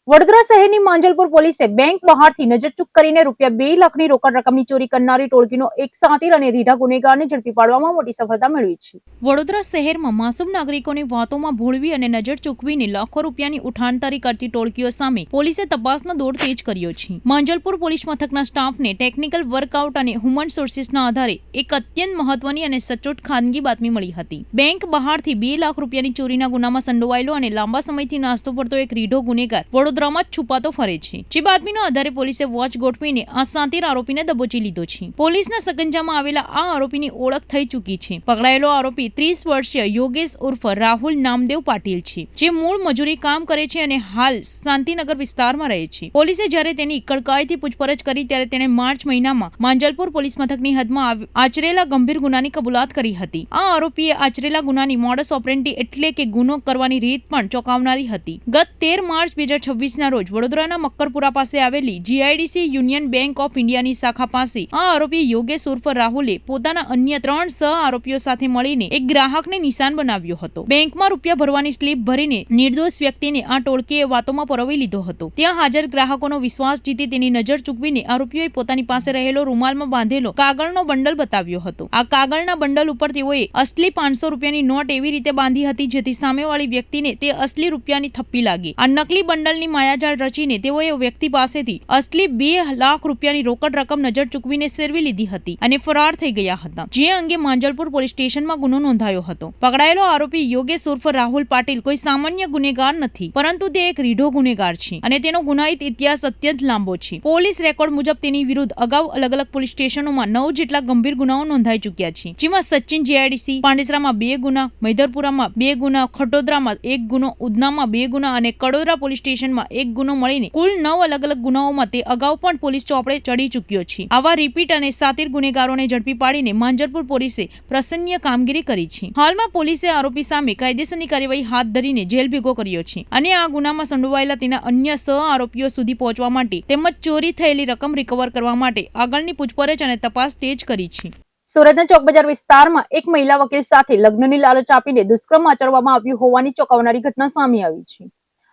વડોદરા શહેરની માંજલપુર પોલીસે બેંક બહારથી નજરચૂક કરીને ₹2 લાખની રોકડ રકમની ચોરી કરનારી ટોળકીનો એક સાતીર અને રીઢા ગુનેગારને ઝડપી પાડવામાં મોટી સફળતા મેળવી છે। વડોદરા શહેરમાં માસૂમ નાગરિકોની વાતોમાં ભોળવી અને નજર ચૂકવીને લાખો રૂપિયાની ઉઠાણતારી કરતી ટોળકીઓ સામે પોલીસે તપાસનો દોર તેજ કર્યો છે। માંજલપુર પોલીસ મથકના સ્ટાફને ટેકનિકલ વર્કઆઉટ અને હ્યુમન સોર્સિસના આધારે એક અત્યંત મહત્વની અને સચોટ ખાનગી બાતમી મળી હતી। બેંક બહારથી ₹2 લાખ રૂપિયાની ચોરીના ગુનામાં સંડોવાયેલો અને લાંબા સમયથી નાસ્તો પડતો એક રીઢો ગુનેગાર વડોદરામાં છુપાતો ફરે છે। જે બાતમીના આધારે પોલીસે વોચ ગોઠવીને આ સાતીર આરોપીને દબોચી લીધો છે। પોલીસના સકંજામાં આવેલા આ આરોપીની ઓળખ થઈ ચૂકી છે। પકડાયેલો આરોપી 30 વર્ષીય યોગેશ ઉર્ફ રાહુલ નામદેવ પાટીલ છે, જે મૂળ મજૂરી કામ કરે છે અને હાલ શાંતિનગર વિસ્તારમાં રહે છે। પોલીસે જ્યારે તેની કડકાઈથી પૂછપરછ કરી ત્યારે તેણે માર્ચ મહિનામાં માંજલપુર પોલીસ મથકની હદમાં આચરેલા ગંભીર ગુનાની કબૂલાત કરી હતી। આ આરોપીએ આચરેલા ગુનાની મોડસ ઓપરેન્ડી એટલે કે ગુનો કરવાની રીત પણ ચોંકાવનારી હતી। ગત 13 માર્ચ 2026 રોજ વડોદરાના મક્કરપુરા પાસે આવેલી GIDC યુનિયન બેંક ઓફ ઇન્ડિયાની શાખા પાસે આ આરોપી યોગેશ ઉર્ફ રાહુલે પોતાના અન્ય 3 સહ આરોપીઓ સાથે મળીને એક ગ્રાહકને નિશાન બનાવ્યો હતો। બેંકમાં રૂપિયા ભરવાની સ્લીપ ભરીને નિર્દોષ વ્યક્તિને આ ટોળકીએ વાતોમાં પરોવી લીધો હતો। ત્યાં હાજર ગ્રાહકોનો વિશ્વાસ જીતી તેની નજર ચૂકવીને આરોપીઓએ પોતાની પાસે રહેલો રૂમાલમાં બાંધેલો કાગળનો બંડલ બતાવ્યો હતો। આ કાગળના બંડલ ઉપર તેઓએ અસલી 500 રૂપિયાની નોટ એવી રીતે બાંધી હતી જેથી સામેવાળી વ્યક્તિને તે અસલી રૂપિયાની થપ્પી લાગે। આ નકલી બંડલની માયાજાળ રચીને તેઓએ વ્યક્તિ પાસેથી અસલી ₹2 લાખ રૂપિયાની રોકડ રકમ નજર ચૂકવીને સેરવી લીધી હતી અને ફરાર થઈ ગયા હતા। જે અંગે માંજલપુર પોલીસ સ્ટેશનમાં ગુનો નોંધાયો હતો। પકડાયેલો આરોપી યોગેશ ઉર્ફ રાહુલ પાટીલ કોઈ સામાન્ય ગુનેગાર નથી, પરંતુ તે એક રીઢો ગુનેગાર છે અને તેનો ગુનાહિત ઇતિહાસ અત્યંત લાંબો છે। પોલીસ રેકોર્ડ મુજબ તેની વિરુદ્ધ અગાઉ અલગ અલગ પોલીસ સ્ટેશનોમાં 9 જેટલા ગંભીર ગુનાઓ નોંધાઈ ચૂક્યા છે, જેમાં સચિન GIDC, પાંડેસરામાં 2 ગુના, મૈદરપુરામાં 2 ગુના, ખટોદરામાં 1 ગુનો, ઉધનામાં 2 ગુના અને કડોદરા પોલીસ સ્ટેશનમાં 1 ગુનો મળીને કુલ 9 અલગ અલગ ગુનાઓમાં તે અગાઉ પણ પોલીસ ચોપડે ચડી ચૂક્યો છે। આવા રિપીટ અને સાતીર ગુનેગારોને ઝડપી પાડીને માંજલપુર પોલીસે પ્રશંસનીય કામગીરી કરી છે। હાલમાં પોલીસે આરોપી સામે કાયદેસરની કાર્યવાહી હાથ ધરીને જેલ ભેગો કર્યો છે અને આ ગુનામાં સંડોવાયેલા તેના અન્ય સહ આરોપીઓ સુધી પહોંચવા માટે તેમજ ચોરી થયેલી રકમ રિકવર કરવા માટે આગળની પૂછપરછ અને તપાસ તેજ કરી છે। સુરતના ચોક બજાર વિસ્તારમાં એક મહિલા વકીલ સાથે લગ્નની લાલચ આપીને દુષ્કર્મ આચરવામાં આવ્યું હોવાની ચોંકાવનારી ઘટના સામે આવી છે।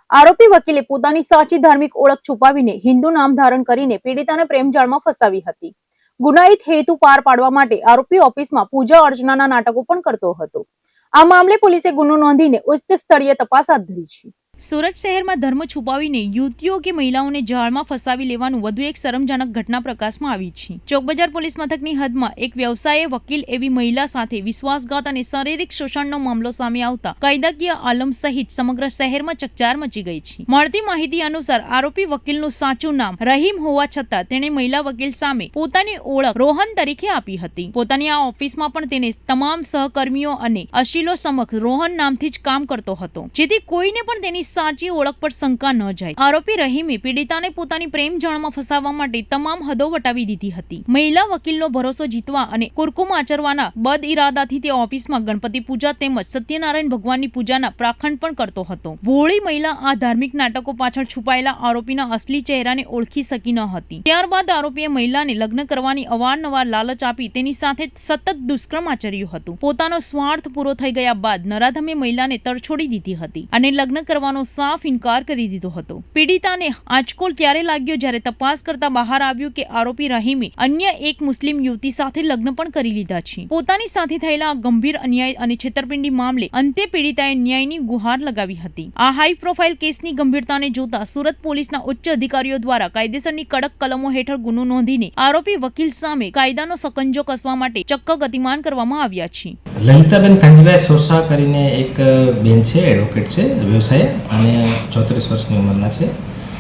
આરોપી વકીલે પોતાની સાચી ધાર્મિક ઓળખ છુપાવીને હિન્દુ નામ ધારણ કરીને પીડિતાને પ્રેમજાળમાં ફસાવી હતી। ગુનાહિત હેતુ પાર પાડવા માટે આરોપી ઓફિસમાં પૂજા અર્ચનાના નાટકો પણ કરતો હતો। આ મામલે પોલીસે ગુનો નોંધીને ઉચ્ચ સ્તરીય તપાસ હાથ ધરી છે। સુરત શહેરમાં ધર્મ છુપાવીને યુવતીઓ કે મહિલાઓને જાળમાં ફસાવી લેવાનું વધુ એક શરમજનક ઘટના પ્રકાશમાં આવી છે। ચોકબજાર પોલીસ મથકની હદમાં એક વ્યવસાયે વકીલ એવી મહિલા સાથે વિશ્વાસઘાત અને શારીરિક શોષણનો મામલો સામે આવતા કાયદાકીય આલમ સહિત સમગ્ર શહેરમાં ચકચાર મચી ગઈ છે। મળતી માહિતી અનુસાર આરોપી વકીલનું સાચું નામ રહીમ હોવા છતાં તેણે મહિલા વકીલ સામે પોતાની ઓળખ રોહન તરીકે આપી હતી। પોતાની આ ઓફિસમાં પણ તેને તમામ સહકર્મીઓ અને અશીલો સમક્ષ રોહન નામથી જ કામ કરતો હતો, જેથી કોઈને પણ તેની સાચી ઓળખ પર શંકા ન જાય। આરોપી રહીમે પીડિતાને પોતાની પ્રેમ જાળમાં ફસાવવા માટે તમામ હદો વટાવી દીધી હતી। મહિલા વકીલનો ભરોસો જીતવા અને કુરકુમ આચરવાના બદ ઇરાદાથી તે ઓફિસમાં ગણપતિ પૂજા તેમજ સત્યનારાયણ ભગવાનની પૂજાના પ્રાખંડ પણ કરતો હતો। ભોળી મહિલા આ ધાર્મિક નાટકો પાછળ છુપાયેલા આરોપીના અસલી ચહેરાને ઓળખી શકી ન હતી। ત્યારબાદ આરોપીએ મહિલાને લગ્ન કરવાની અવારનવાર લાલચ આપી તેની સાથે સતત દુષ્કર્મ આચર્યું હતું। પોતાનો સ્વાર્થ પૂરો થઈ ગયા બાદ નરાધમે મહિલાને તરછોડી દીધી હતી અને લગ્ન કરવાનો સાફ ઇનકાર કરી દીધો હતો। પીડિતાને આંચકોલ ત્યારે લાગ્યો જ્યારે તપાસ કરતા બહાર આવ્યું કે આરોપી રહીમે અન્ય એક મુસ્લિમ યુવતી સાથે લગ્ન પણ કરી લીધા છે। પોતાની સાથે થયેલા ગંભીર અન્યાય અને છેતરપિંડી મામલે અંતે પીડિતાએ ન્યાયની ગુહાર લગાવી હતી। આ હાઈ પ્રોફાઇલ કેસની ગંભીરતાને જોતા સુરત પોલીસના ઉચ્ચ અધિકારીઓ દ્વારા કાયદેસરની કડક કલમો હેઠળ ગુનો નોંધીને આરોપી વકીલ સામે કાયદાનો સકંજો કસવા માટે ચક્ક ગતિમાન કરવામાં આવ્યા છે। લલિતાબેન કાંજીભાઈ સોસા કરીને એક બેન છે, એડવોકેટ છે, વ્યવસાય અને 34 વર્ષની ઉંમરના છે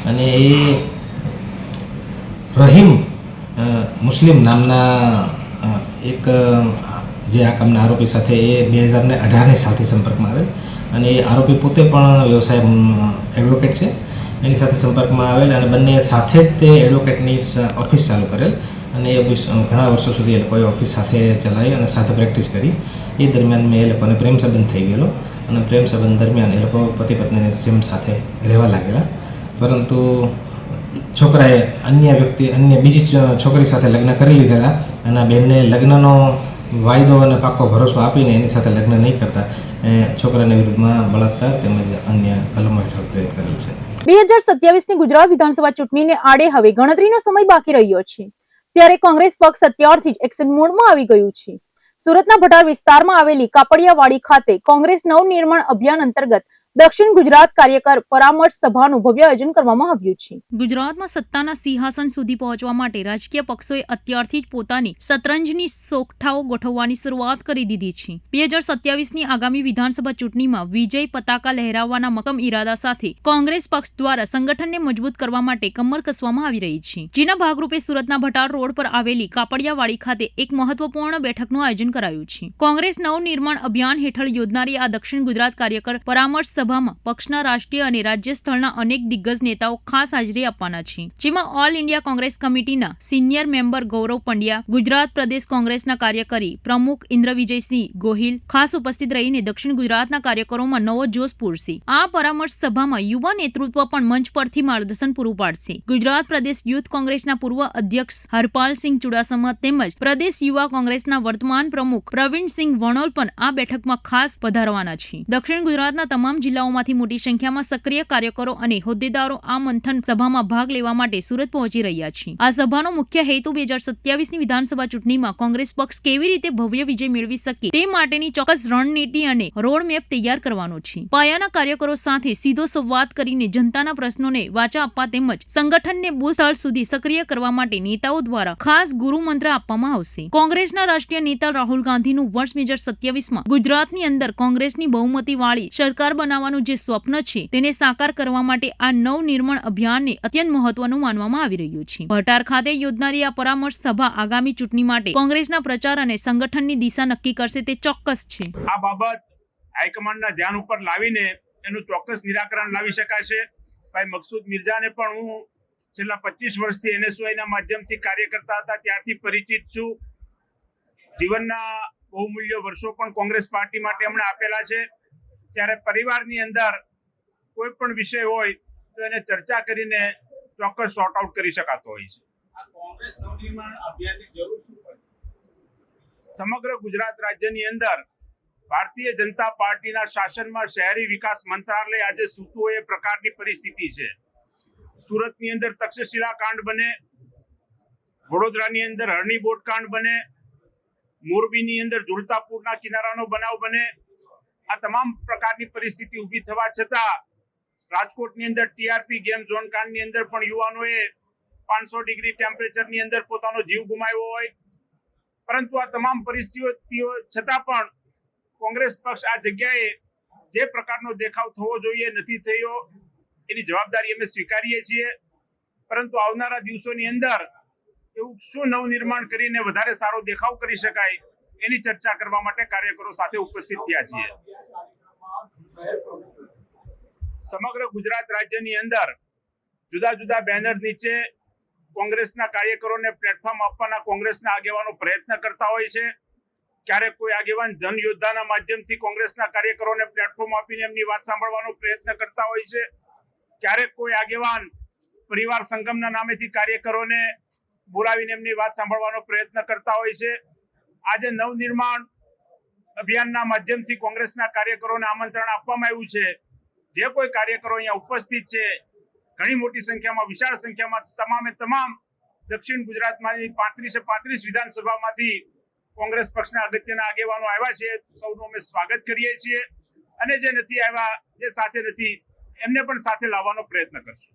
અને એ રહીમ મુસ્લિમ નામના એક જે આ કામના આરોપી સાથે એ 2018ની સાલથી સંપર્કમાં આવેલ અને એ આરોપી પોતે પણ વ્યવસાય એડવોકેટ છે, એની સાથે સંપર્કમાં આવેલ અને બંને સાથે જ તે એડવોકેટની ઓફિસ ચાલુ કરેલ અને એ ઘણા વર્ષો સુધી એ લોકોએ ઓફિસ સાથે ચલાવી અને સાથે પ્રેક્ટિસ કરી। એ દરમિયાન મેં એ લોકોને પ્રેમ સંબંધ થઈ ગયેલો અને પ્રેમ સંબંધ દરમિયાન એ લોકો પતિ પત્નીની જેમ સાથે રહેવા લાગેલા, પરંતુ છોકરાએ અન્ય બીજી છોકરી સાથે લગ્ન કરી લીધેલા અને બેનને લગ્નનો વાયદો અને પાકો ભરોસો આપીને એની સાથે લગ્ન નહીં કરતા છોકરાની વિરુદ્ધમાં બળાત્કાર તેમજ અન્ય કલમો હેઠળ પ્રેરિત કરેલ છે। 2027ની ગુજરાત વિધાનસભા ચૂંટણીને આડે હવે ગણતરીનો સમય બાકી રહ્યો છે, ત્યારે કોંગ્રેસ પક્ષ અત્યારથી જ એક્શન મોડમાં આવી ગયું છે. સુરતના ભટાર વિસ્તારમાં આવેલી કાપડિયાવાડી ખાતે કોંગ્રેસ નવનિર્માણ અભિયાન અંતર્ગત દક્ષિણ ગુજરાત કાર્યકર પરામર્શ સભાનું ભવ્ય આયોજન કરવામાં આવ્યું છે. ગુજરાતમાં સત્તાના સિંહાસન સુધી પહોંચવા માટે રાજકીય પક્ષોએ અત્યારથી જ પોતાની શતરંજની સોગઠાઓ ગોઠવવાની શરૂઆત કરી દીધી છે. 2027ની આગામી વિધાનસભા ચૂંટણીમાં વિજય પતાકા લહેરાવવાના મક્કમ ઈરાદા સાથે કોંગ્રેસ પક્ષ દ્વારા સંગઠનને મજબૂત કરવા માટે કમર કસવામાં આવી રહી છે, જેના ભાગરૂપે સુરતના ભટાર રોડ પર આવેલી કાપડિયાવાડી ખાતે એક મહત્વપૂર્ણ બેઠકનું આયોજન કરાયું છે. કોંગ્રેસ નવનિર્માણ અભિયાન હેઠળ યોજનારી આ દક્ષિણ ગુજરાત કાર્યકર પરામર્શ સભામાં પક્ષના રાષ્ટ્રીય અને રાજ્ય સ્થળના અનેક દિગ્ગજ નેતાઓ ખાસ હાજરી આપવાના છે, જેમાં ઓલ ઇન્ડિયા કોંગ્રેસ કમિટીના સિનિયર મેમ્બર ગૌરવ પંડ્યા, ગુજરાત પ્રદેશ કોંગ્રેસના કાર્યકારી પ્રમુખ ઇન્દ્રવિજયસિંહ ગોહિલ ખાસ ઉપસ્થિત રહીને દક્ષિણ ગુજરાતના કાર્યકરોમાં નવો જોશ પૂરશે. આ પરામર્શ સભામાં યુવા નેતૃત્વ પણ મંચ પરથી માર્ગદર્શન પૂરું પાડશે. ગુજરાત પ્રદેશ યુથ કોંગ્રેસના પૂર્વ અધ્યક્ષ હરપાલસિંહ ચુડાસમા તેમજ પ્રદેશ યુવા કોંગ્રેસના વર્તમાન પ્રમુખ પ્રવીણસિંહ વણોલ પણ આ બેઠકમાં ખાસ પધારવાના છે. દક્ષિણ ગુજરાતના તમામ જિલ્લાઓમાંથી મોટી સંખ્યામાં સક્રિય કાર્યકરો અને હોદ્દેદારો આ મંથન સભામાં ભાગ લેવા માટે સુરત પહોંચી રહ્યા છે. આ સભાનો મુખ્ય હેતુ 2027ની વિધાનસભા ચૂંટણીમાં કોંગ્રેસ પક્ષ કેવી રીતે ભવ્ય વિજય મેળવી શકે તે માટેની ચોક્કસ રણનીતિ અને રોડ મેપ તૈયાર કરવાનો છે. પાયાના કાર્યકરો સાથે સીધો સંવાદ કરીને જનતાના પ્રશ્નોને વાચા આપવા તેમજ સંગઠનને બુથ સ્તર સુધી સક્રિય કરવા માટે નેતાઓ દ્વારા ખાસ ગુરુ મંત્ર આપવામાં આવશે. કોંગ્રેસના રાષ્ટ્રીય નેતા રાહુલ ગાંધીનું વર્ષ 2027માં ગુજરાતની અંદર કોંગ્રેસની બહુમતી વાળી સરકાર બનાવવાનું જે સ્વપ્ન છે તેને સાકાર કરવા માટે આ નવનિર્માણ અભિયાનને અત્યંત મહત્વનું માનવામાં આવી રહ્યું છે. ભટાર ખાતે યોજનારી આ પરામર્શ સભા આગામી ચૂંટણી માટે કોંગ્રેસના પ્રચાર અને સંગઠનની દિશા નક્કી કરશે તે ચોક્કસ છે. આ બાબત હાઈકમાન્ડના ધ્યાન ઉપર લાવીને એનું ચોક્કસ નિરાકરણ લાવી શકાશે. ભાઈ મકસૂદ મિર્જાને પણ હું છેલ્લા 25 વર્ષથી NSYના માધ્યમથી કાર્ય કરતા હતા ત્યારથી પરિચિત છું. જીવનના બહુમૂલ્ય વર્ષો પણ કોંગ્રેસ પાર્ટી માટે એમણે આપેલા છે. ત્યારે પરિવારની અંદર કોઈ પણ વિષય હોય તો એને ચર્ચા કરીને ચોક્કસ સોર્ટ આઉટ કરી શકાતો હોય છે. આ કોંગ્રેસ નવનિર્માણ અભિયાનની જરૂર શું છે? સમગ્ર ગુજરાત રાજ્યની અંદર ભારતીય જનતા પાર્ટીના શાસનમાં શહેરી વિકાસ મંત્રાલય આજે સૂતું હોય એ પ્રકારની પરિસ્થિતિ છે. સુરતની અંદર તક્ષશિલા કાંડ બને, વડોદરાની અંદર હરણી બોટ કાંડ બને, મોરબીની અંદર ઝુલતાપુરના કિનારાનો બનાવ બને. આ તમામ પ્રકારની પરિસ્થિતિ ઊભી થવા છતાં રાજકોટની અંદર TRP ગેમ ઝોન કાંડની અંદર પણ યુવાનોએ 500 ડિગ્રી ટેમ્પરેચરની અંદર પોતાનો જીવ ગુમાવ્યો હોય. પરંતુ આ તમામ પરિસ્થિતિઓ છતાં પણ કોંગ્રેસ પક્ષ આ જગ્યાએ જે પ્રકારનો દેખાવ થવો જોઈએ નથી થયો, એની જવાબદારી અમે સ્વીકારીએ છીએ. પરંતુ આવનારા દિવસોની અંદર એવું શું નવનિર્માણ કરીને વધારે સારો દેખાવ કરી શકાય એની ચર્ચા કરવા માટે કાર્યકરો સાથે ઉપસ્થિત થયા છીએ. સમગ્ર ગુજરાત રાજ્યની અંદર જુદા જુદા બેનર નીચે કોંગ્રેસના કાર્યકરોને પ્લેટફોર્મ આપવાના કોંગ્રેસના આગેવાનો પ્રયત્ન કરતા હોય છે. ક્યારેક કોઈ આગેવાન જન યોદ્ધાના માધ્યમથી કોંગ્રેસના કાર્યકરોને પ્લેટફોર્મ આપીને એમની વાત સાંભળવાનો પ્રયત્ન કરતા હોય છે. ક્યારેક કોઈ આગેવાન પરિવાર સંગમના નામેથી કાર્યકરોને બોલાવીને એમની વાત સાંભળવાનો પ્રયત્ન કરતા હોય છે. આજે નવનિર્માણ અભિયાનના માધ્યમથી કોંગ્રેસના કાર્યકરોને આમંત્રણ આપવામાં આવ્યું છે. જે કોઈ કાર્યકરો અહીંયા ઉપસ્થિત છે, ઘણી મોટી સંખ્યામાં, વિશાળ સંખ્યામાં તમામે તમામ દક્ષિણ ગુજરાતમાંથી 35 વિધાનસભામાંથી કોંગ્રેસ પક્ષના અગત્યના આગેવાનો આવ્યા છે. સૌનું અમે સ્વાગત કરીએ છીએ અને જે નથી આવ્યા, જે સાથે નથી, એમને પણ સાથે લાવવાનો પ્રયત્ન કરશું.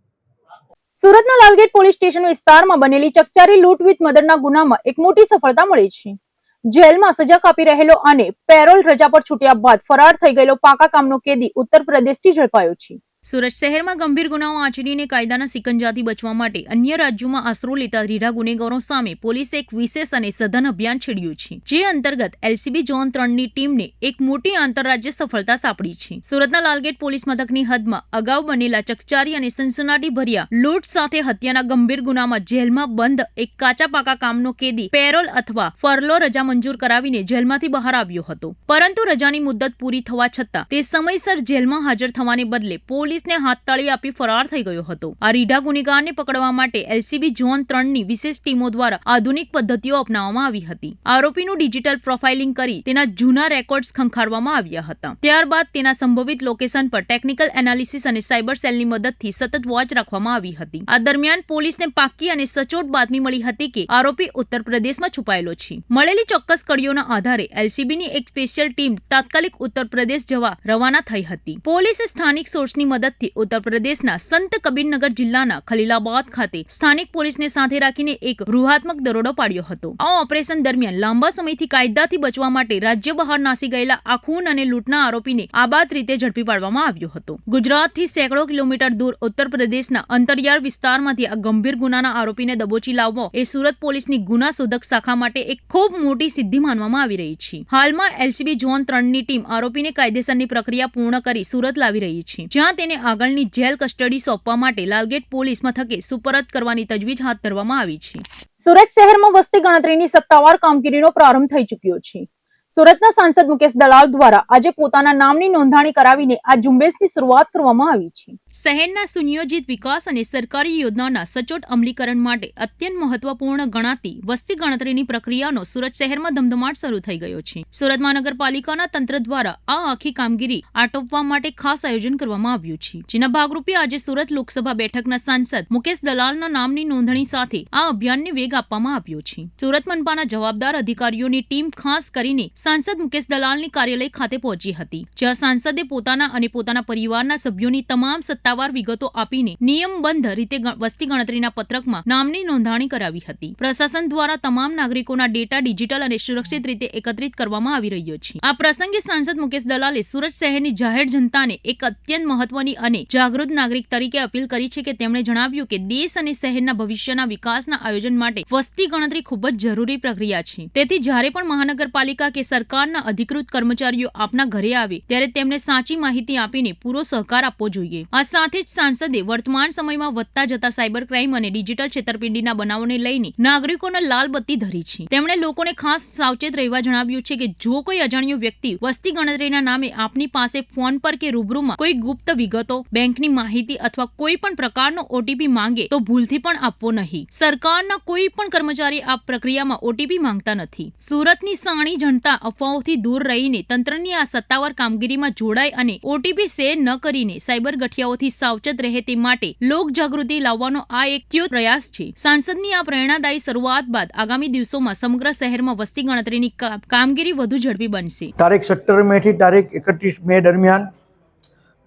સુરતના લાલગેટ પોલીસ સ્ટેશન વિસ્તારમાં બનેલી ચકચારી લૂંટ વિથ મર્ડરના ગુનામાં એક મોટી સફળતા મળી છે. જેલમાં સજા કાપી રહેલો અને પેરોલ રજા પર છૂટ્યા બાદ ફરાર થઈ ગયેલો પાકા કામનો કેદી ઉત્તર પ્રદેશથી ઝડપાયો છે. સુરત શહેરમાં ગંભીર ગુનાઓ આચરીને કાયદાના સિકંજાથી બચવા માટે અન્ય રાજ્યોમાં આશરો લેતા રીઢા ગુનેગારો સામે પોલીસે એક વિશેષ અને સઘન અભિયાન છેડ્યું છે, જે અંતર્ગત LCB ઝોન 3ની ટીમને એક મોટી આંતરરાજ્ય સફળતા સાંપડી છે. સુરતના લાલગેટ પોલીસ મથકની હદમાં અગાઉ બનેલા ચકચારી અને સનસનાટી ભર્યા લૂંટ સાથે હત્યાના ગંભીર ગુનામાં જેલમાં બંધ એક કાચા પાકા કામનો કેદી પેરોલ અથવા ફરલો રજા મંજૂર કરાવીને જેલમાંથી બહાર આવ્યો હતો. પરંતુ રજાની મુદ્દત પૂરી થવા છતાં તે સમયસર જેલમાં હાજર થવાને બદલે પોલીસ પોલીસને હાથતાળી આપી ફરાર થઈ ગયો હતો. આ રીઢા ગુનેગારને પકડવા માટે એલસીબી ઝોન 3ની વિશેષ ટીમો દ્વારા આધુનિક પદ્ધતિઓ અપનાવવામાં આવી હતી. આરોપીનું ડિજિટલ પ્રોફાઇલિંગ કરી તેના જૂના રેકોર્ડ્સ ખંખારવામાં આવ્યા હતા. ત્યારબાદ તેના સંભવિત લોકેશન પર ટેકનિકલ એનાલિસિસ અને સાયબર સેલની મદદથી સતત વોચ રાખવામાં આવી હતી. આ દરમિયાન પોલીસને પાક્કી અને સચોટ બાતમી મળી હતી કે આરોપી ઉત્તર પ્રદેશમાં છુપાયેલો છે. મળેલી ચોક્કસ કડીઓના આધારે એલસીબીની એક સ્પેશિયલ ટીમ તાત્કાલિક ઉત્તર પ્રદેશ જવા રવાના થઈ હતી. પોલીસે સ્થાનિક સોર્સની મદદથી ઉત્તર પ્રદેશના સંત કબીરનગર જિલ્લાના ખલીલાબાદ ખાતે સ્થાનિક પોલીસને સાથે રાખીને એક વ્યૂહાત્મક દરોડો પાડ્યો હતો. આ ઓપરેશન દરમિયાન લાંબા સમયથી કાયદાથી બચવા માટે રાજ્ય બહાર નાસી ગયેલા આ ખૂન અને લૂંટના આરોપીને આબાદ રીતે ઝડપી પાડવામાં આવ્યો હતો. ગુજરાતથી સેંકડો કિલોમીટર દૂર ઉત્તર પ્રદેશના અંતરિયાળ વિસ્તારમાંથી આ ગંભીર ગુનાના આરોપીને દબોચી લાવવો એ સુરત પોલીસની ગુના શોધક શાખા માટે એક ખૂબ મોટી સિદ્ધિ માનવામાં આવી રહી છે. હાલમાં એલસીબી ઝોન 3ની ટીમ આરોપીને કાયદેસરની પ્રક્રિયા પૂર્ણ કરી સુરત લાવી રહી છે, જ્યાં તેને આગળની જેલ કસ્ટડી સોંપવા માટે લાલગેટ પોલીસ મથકે સુપરત કરવાની તજવીજ હાથ ધરવામાં આવી છે. સુરત શહેરમાં વસ્તી ગણતરીની સત્તાવાર કામગીરીનો પ્રારંભ થઈ ચૂક્યો છે. સુરતના સાંસદ મુકેશ દલાલ દ્વારા આજે પોતાના નામની નોંધણી કરાવીને આ ઝુંબેશની શરૂઆત કરવામાં આવી છે. શહેરના સુનિયોજિત વિકાસ અને સરકારી યોજનાઓના સચોટ અમલીકરણ માટે અત્યંત મહત્વપૂર્ણ ગણાતી વસ્તી ગણતરીની પ્રક્રિયાનો સુરત શહેરમાં ધમધમાટ શરૂ થઈ ગયો છે. સુરત મહાનગરપાલિકાના તંત્ર દ્વારા આ આખી કામગીરી આટોપવા માટે ખાસ આયોજન કરવામાં આવ્યું છે, જેના ભાગરૂપે આજે સુરત લોકસભા બેઠકના સાંસદ મુકેશ દલાલના નામની નોંધણી સાથે આ અભિયાનને વેગ આપવામાં આવ્યો છે. સુરત મનપાના જવાબદાર અધિકારીઓની ટીમ ખાસ કરીને સાંસદ મુકેશ દલાલની કાર્યાલય ખાતે પહોંચી હતી, જ્યાં સાંસદે પોતાના અને પોતાના પરિવારના સભ્યોની તમામ સત્તાવાર વિગતો આપીને નિયમબદ્ધ રીતે વસ્તી ગણતરીના પત્રકમાં નામની નોંધણી કરાવી હતી. પ્રશાસન દ્વારા તમામ નાગરિકોના ડેટા ડિજિટલ અને સુરક્ષિત રીતે એકત્રિત કરવામાં આવી રહ્યો છે. આ પ્રસંગે સાંસદ મુકેશ દલાલે સુરત શહેરની જાહેર જનતાને એક અત્યંત મહત્વની અને જાગૃત નાગરિક તરીકે અપીલ કરી છે કે તેમણે જણાવ્યું કે દેશ અને શહેરના ભવિષ્યના વિકાસના આયોજન માટે વસ્તી ગણતરી ખૂબ જ જરૂરી પ્રક્રિયા છે. તેથી જ્યારે પણ મહાનગરપાલિકા કે સરકારના અધિકૃત કર્મચારીઓ આપના ઘરે આવે ત્યારે તેમને સાચી માહિતી આપીને પૂરો સહકાર આપવો જોઈએ. આ સાથે જ સાંસદે વર્તમાન સમયમાં વધતા જતા સાયબર ક્રાઇમ અને ડિજિટલ છેતરપિંડીના બનાવોને લઈને નાગરિકોને લાલ બત્તી ધરી છે. તેમણે લોકોને ખાસ સાવચેત રહેવા જણાવ્યું છે કે જો કોઈ અજાણ્યો વ્યક્તિ વસ્તી ગણતરીના નામે આપની પાસે ફોન પર કે રૂબરૂમાં કોઈ ગુપ્ત વિગતો, બેંકની માહિતી અથવા કોઈ પણ પ્રકારનો ઓટીપી માંગે તો ભૂલથી પણ આપવો નહીં. સરકારના કોઈ પણ કર્મચારી આ પ્રક્રિયામાં ઓટીપી માંગતા નથી. સુરતની સાણી જનતા અફવાઓથી દૂર રહીને તંત્રની આ સત્તાવાર કામગીરીમાં જોડાય અને ઓટીપી શેર ન કરીને સાયબર ગઠિયાઓથી સાવચેત રહે તે માટે લોક જાગૃતિ લાવવાનો આ એક ત્યોત પ્રયાસ છે. સાંસદની આ પ્રેરણાદાયી શરૂઆત બાદ આગામી દિવસોમાં સમગ્ર શહેરમાં વસ્તી ગણતરીની કામગીરી વધુ ઝડપી બનશે. તારીખ 17 મેથી તારીખ 31 મે દરમિયાન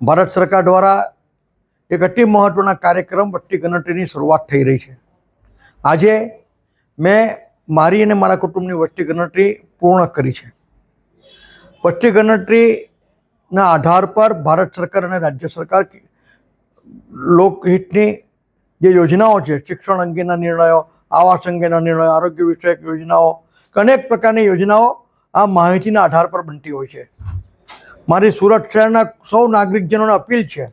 ભારત સરકાર દ્વારા એક અતિ મહત્વના કાર્યક્રમ વસ્તી ગણતરીની શરૂઆત થઈ રહી છે. આજે મેં મારી અને મારા કુટુંબની વસ્તી ગણતરી પૂર્ણ કરી છે. વસ્તી ગણતરીના આધાર પર ભારત સરકાર અને રાજ્ય સરકાર લોકહિતની જે યોજનાઓ છે, શિક્ષણ અંગેના નિર્ણયો, આવાસ અંગેના નિર્ણયો, આરોગ્ય વિષયક યોજનાઓ, અનેક પ્રકારની યોજનાઓ આ માહિતીના આધાર પર બનતી હોય છે. મારી સુરત શહેરના સૌ નાગરિકજનોને અપીલ છે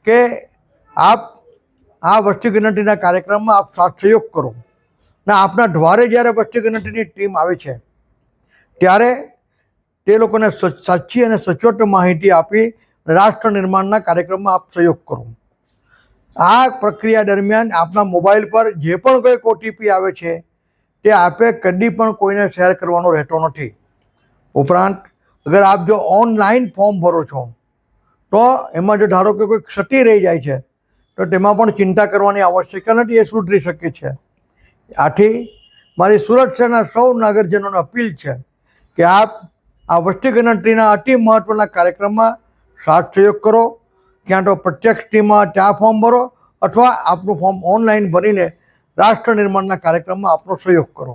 કે આપ આ વસ્તી ગણતરીના કાર્યક્રમમાં આપ સાથ સહયોગ કરો ને આપના દ્વારે જ્યારે વસ્તી ગણતરીની ટીમ આવે છે ત્યારે તે લોકોને સાચી અને સચોટ માહિતી આપી રાષ્ટ્ર નિર્માણના કાર્યક્રમમાં આપ સહયોગ કરો. આ પ્રક્રિયા દરમિયાન આપના મોબાઈલ પર જે પણ કોઈ ઓટીપી આવે છે તે આપે કદી પણ કોઈને શેર કરવાનો રહેતો નથી. ઉપરાંત અગર આપ જો ઓનલાઈન ફોર્મ ભરો છો તો એમાં જો ધારો કે કોઈ ક્ષતિ રહી જાય છે તો તેમાં પણ ચિંતા કરવાની આવશ્યકતા નથી, એ સુધરી શકે છે. આથી મારી સુરત શહેરના સૌ નાગરિકજનોને અપીલ છે કે આપ આ વસ્તી ગણતરીના અતિ મહત્ત્વના કાર્યક્રમમાં સાથ સહયોગ કરો. ક્યાં તો પ્રત્યક્ષ ટીમમાં ત્યાં ફોર્મ ભરો અથવા આપનું ફોર્મ ઓનલાઈન ભરીને રાષ્ટ્ર નિર્માણના કાર્યક્રમમાં આપનો સહયોગ કરો.